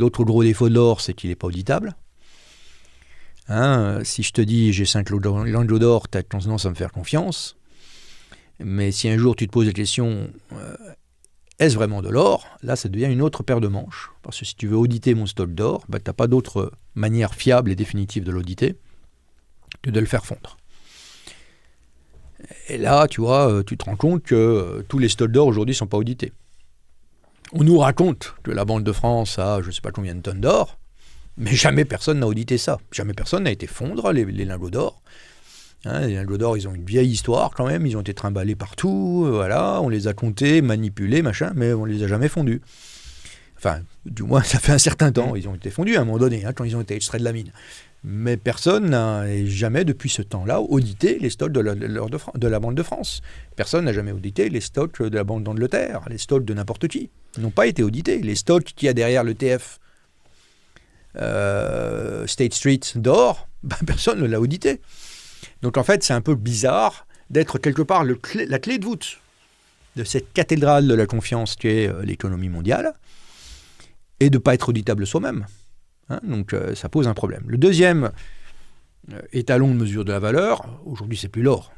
L'autre gros défaut de l'or, c'est qu'il n'est pas auditable. Si je te dis j'ai 5 lingots d'or, tu as tendance à me faire confiance. Mais si un jour tu te poses la question, est-ce vraiment de l'or? Là, ça devient une autre paire de manches. Parce que si tu veux auditer mon stock d'or, tu n'as pas d'autre manière fiable et définitive de l'auditer que de le faire fondre. Et là, tu vois, tu te rends compte que tous les stocks d'or aujourd'hui ne sont pas audités. On nous raconte que la Banque de France a je ne sais pas combien de tonnes d'or, mais jamais personne n'a audité ça. Jamais personne n'a été fondre les lingots d'or. Les lingots d'or, ils ont une vieille histoire quand même, ils ont été trimballés partout, voilà, on les a comptés, manipulés, machin, mais on ne les a jamais fondus. Enfin, du moins, ça fait un certain temps, ils ont été fondus à un moment donné, quand ils ont été extraits de la mine. Mais personne n'a jamais, depuis ce temps-là, audité les stocks de la Banque de France. Personne n'a jamais audité les stocks de la Banque d'Angleterre, les stocks de n'importe qui. Ils n'ont pas été audités. Les stocks qu'il y a derrière l'ETF State Street d'or, personne ne l'a audité. Donc en fait, c'est un peu bizarre d'être quelque part la clé de voûte de cette cathédrale de la confiance qui est l'économie mondiale et de ne pas être auditable soi-même. Donc ça pose un problème. Le deuxième étalon de mesure de la valeur, aujourd'hui c'est plus l'or.